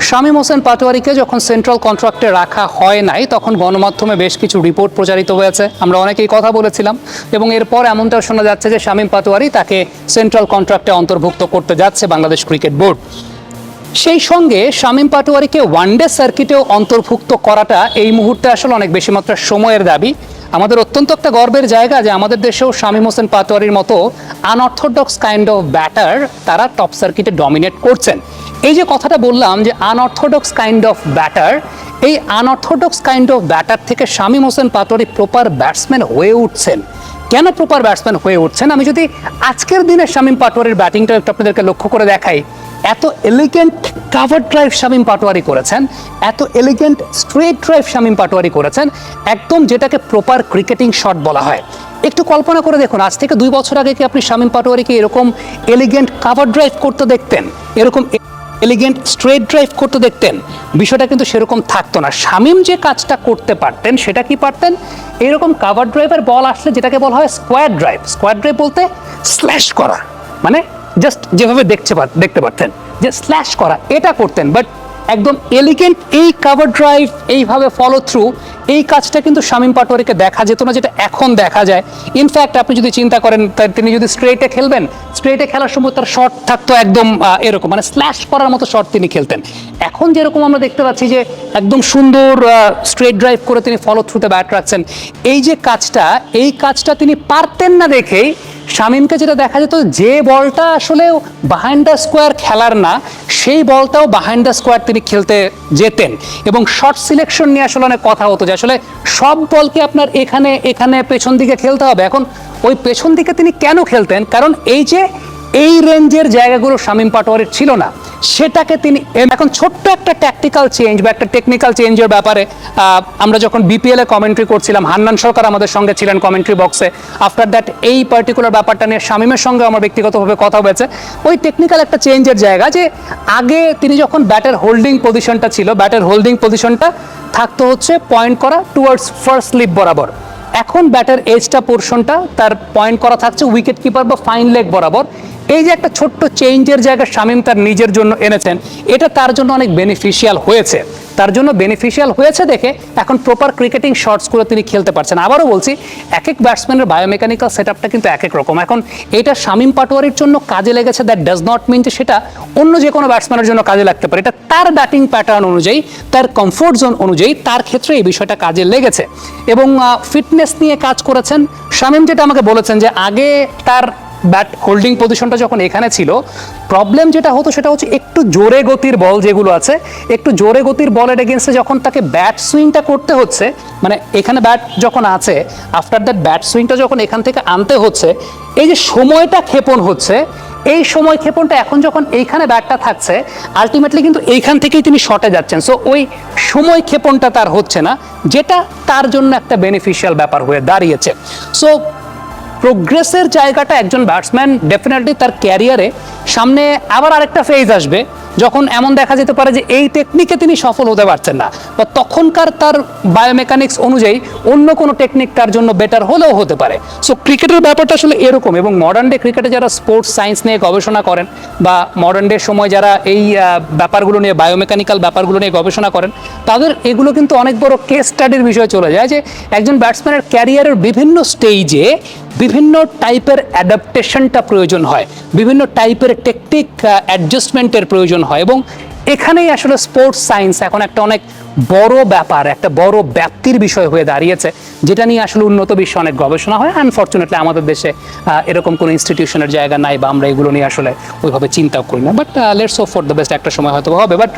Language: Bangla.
শামীম হোসেন পাটোয়ারিকে যখন সেন্ট্রাল কন্ট্রাক্টে রাখা হয় নাই তখন গণমাধ্যমে বেশ কিছু রিপোর্ট প্রচারিত হয়েছে, আমরা অনেকেই কথা বলেছিলাম এবং এরপর এমনটাও শোনা যাচ্ছে যে শামীম পাটোয়ারি তাকে সেন্ট্রাল কন্ট্রাক্টে অন্তর্ভুক্ত করতে যাচ্ছে বাংলাদেশ ক্রিকেট বোর্ড। সেই সঙ্গে শামীম পাটোয়ারিকে ওয়ানডে সার্কিটেও অন্তর্ভুক্ত করাটা এই মুহূর্তে আসলে অনেক বেশি মাত্রা সময়ের দাবি। আমাদের অত্যন্ত একটা গর্বের জায়গা যে আমাদের দেশেও শামীম হোসেন পাটোয়ারির মতো আনঅর্থোডক্স কাইন্ড অফ ব্যাটার তারা টপ সার্কিটে ডমিনেট করছেন। এই যে কথাটা বললাম যে আনঅর্থোডক্স কাইন্ড অফ ব্যাটার, এই আনঅর্থোডক্স কাইন্ড অফ ব্যাটার থেকে শামীম হোসেন পাটোয়ারি প্রপার ব্যাটসম্যান হয়ে উঠছেন। কেন প্রপার ব্যাটসম্যান হয়ে উঠছেন? আমি যদি আজকের দিনে শামীম পাটোয়ারির ব্যাটিংটা একটু আপনাদেরকে লক্ষ্য করে দেখাই, এত elegant cover drive Shamim Patwari করেছেন, এত elegant straight drive Shamim Patwari করেছেন, একদম যেটাকে প্রপার ক্রিকেটিং শট বলা হয়। একটু কল্পনা করে দেখুন, আজ থেকে 2 বছর আগে কি আপনি শামীম পাটোয়ারিকে এরকম এলিগেন্ট কাভার ড্রাইভ করতে দেখতেন? এরকম এলিগেন্ট স্ট্রেট ড্রাইভ করতে দেখতেন? বিষয়টা কিন্তু সেরকম থাকতো না। শামীম যে কাজটা করতে পারতেন সেটা কি পারতেন? এরকম কাভার ড্রাইভের বল আসলে যেটাকে বলা হয় স্কোয়ার ড্রাইভ। স্কোয়ার ড্রাইভ বলতে স্ল্যাশ করা, মানে জাস্ট যেভাবে দেখতে পারতেন যে স্ল্যাশ করা, এটা করতেন। বাট একদম এলিগেন্ট এই কাভার ড্রাইভ, এইভাবে ফলো থ্রু, এই কাজটা কিন্তু শামীম পাটোয়ারিকে দেখা যেত না, যেটা এখন দেখা যায়। ইনফ্যাক্ট আপনি যদি চিন্তা করেন, তিনি যদি স্ট্রেটে খেলবেন, স্ট্রেটে খেলার সময় তার শট থাকতো একদম এরকম, মানে স্ল্যাশ করার মতো শট তিনি খেলতেন। এখন যেরকম আমরা দেখতে পাচ্ছি যে একদম সুন্দর স্ট্রেট ড্রাইভ করে তিনি ফলো থ্রুতে ব্যাট রাখছেন, এই যে কাজটা, এই কাজটা তিনি পারতেন না দেখেই শামীমকে যেটা দেখা যেত, যে বলটা আসলে বিহাইন্ড দ্য স্কোয়ার খেলার না, সেই বলটাও বিহাইন্ড দ্য স্কোয়ার তিনি খেলতে যেতেন। এবং শর্ট সিলেকশন নিয়ে আসলে অনেক কথা হতো যে আসলে সব বলকে আপনার এখানে এখানে পেছন দিকে খেলতে হবে। এখন ওই পেছন দিকে তিনি কেন খেলতেন? কারণ এই যে এই রেঞ্জের জায়গাগুলো শামীম পাটোয়ারির ছিল না, সেটাকে তিনি এখন ছোট্ট একটা ট্যাকটিক্যাল চেঞ্জ বা একটা টেকনিক্যাল চেঞ্জের ব্যাপারে আমরা যখন বিপিএল এ কমেন্ট্রি করছিলাম, হান্নান সরকার আমাদের সঙ্গে ছিলেন কমেন্ট্রি বক্সে। আফটার দ্যাট এই পার্টিকুলার ব্যাপারটা নিয়ে শামীমের সঙ্গে আমার ব্যক্তিগতভাবে কথা হয়েছে। ওই টেকনিক্যাল একটা চেঞ্জের জায়গা, যে আগে তিনি যখন ব্যাটের হোল্ডিং পজিশনটা ছিল, ব্যাটের হোল্ডিং পজিশনটা থাকতো হচ্ছে পয়েন্ট করা টুয়ার্ডস ফার্স্ট স্লিপ বরাবর। এখন ব্যাটের এজটা পোর্শনটা তার পয়েন্ট করা থাকছে উইকেট কিপার বা ফাইন লেগ বরাবর। এই যে একটা ছোট্ট চেঞ্জের জায়গা শামীম তার নিজের জন্য এনেছেন, এটা তার জন্য অনেক বেনিফিশিয়াল হয়েছে। তার জন্য বেনিফিশিয়াল হয়েছে দেখে এখন প্রপার ক্রিকেটিং শটসগুলো তিনি খেলতে পারছেন। আবারও বলছি, এক এক ব্যাটসম্যানের বায়োমেকানিক্যাল সেট আপটা কিন্তু এক এক রকম। এখন এটা শামীম পাটোয়ারির জন্য কাজে লেগেছে, দ্যাট ডাজ নট মিন যে সেটা অন্য যে কোনো ব্যাটসম্যানের জন্য কাজে লাগতে পারে। এটা তার ব্যাটিং প্যাটার্ন অনুযায়ী, তার কমফোর্ট জোন অনুযায়ী তার ক্ষেত্রে এই বিষয়টা কাজে লেগেছে। এবং ফিটনেস নিয়ে কাজ করেছেন শামীম। যেটা আমাকে বলেছেন যে আগে তার ব্যাট হোল্ডিং পজিশনটা যখন এখানে ছিল, প্রবলেম যেটা হতো সেটা হচ্ছে একটু জোরে গতির বল যেগুলো আছে, একটু জোরে গতির বলের এগেনস্টে যখন তাকে ব্যাট সুইংটা করতে হচ্ছে, মানে এখানে ব্যাট যখন আছে, আফটার দ্যাট ব্যাট সুইংটা যখন এখান থেকে আনতে হচ্ছে, এই যে সময়টা ক্ষেপণ হচ্ছে, এই সময় ক্ষেপণটা এখন যখন এইখানে ব্যাটটা থাকছে, আলটিমেটলি কিন্তু এইখান থেকেই তিনি শটে যাচ্ছেন। সো ওই সময় ক্ষেপণটা তার হচ্ছে না, যেটা তার জন্য একটা বেনিফিশিয়াল ব্যাপার হয়ে দাঁড়িয়েছে। সো প্রোগ্রেসের জায়গাটা একজন ব্যাটসম্যান ডেফিনেটলি তার ক্যারিয়ারে সামনে আবার আরেকটা ফেজ আসবে, যখন এমন দেখা যেতে পারে যে এই টেকনিকে তিনি সফল হতে পারছেন না, বা তখনকার তার বায়োমেকানিক্স অনুযায়ী অন্য কোনো টেকনিক তার জন্য বেটার হলেও হতে পারে। সো ক্রিকেটের ব্যাপারটা আসলে এরকম। এবং মডার্ন ডে ক্রিকেটে যারা স্পোর্টস সায়েন্স নিয়ে গবেষণা করেন, বা মডার্ন ডে সময় যারা এই ব্যাপারগুলো নিয়ে, বায়োমেকানিক্যাল ব্যাপারগুলো নিয়ে গবেষণা করেন, তাদের এগুলো কিন্তু অনেক বড় কেস স্টাডির বিষয়ে চলে যায়, যে একজন ব্যাটসম্যানের ক্যারিয়ারের বিভিন্ন স্টেজে বিভিন্ন টাইপের অ্যাডাপ্টেশনটা প্রয়োজন হয়, বিভিন্ন টাইপের টেকনিক অ্যাডজাস্টমেন্টের প্রয়োজন হয়। এবং এখানেই আসলে স্পোর্টস সায়েন্স এখন একটা অনেক বড় ব্যাপার, একটা বড় ব্যাপ্তির বিষয় হয়ে দাঁড়িয়েছে, যেটা নিয়ে আসলে উন্নত বিশ্বে অনেক গবেষণা হয়। আনফর্চুনেটলি আমাদের দেশে এরকম কোনো ইনস্টিটিউশনের জায়গা নাই, বা আমরা এগুলো নিয়ে আসলে ওইভাবে চিন্তাও করি না। But let's hope for the best, একটা সময় হয়তো হবে। বাট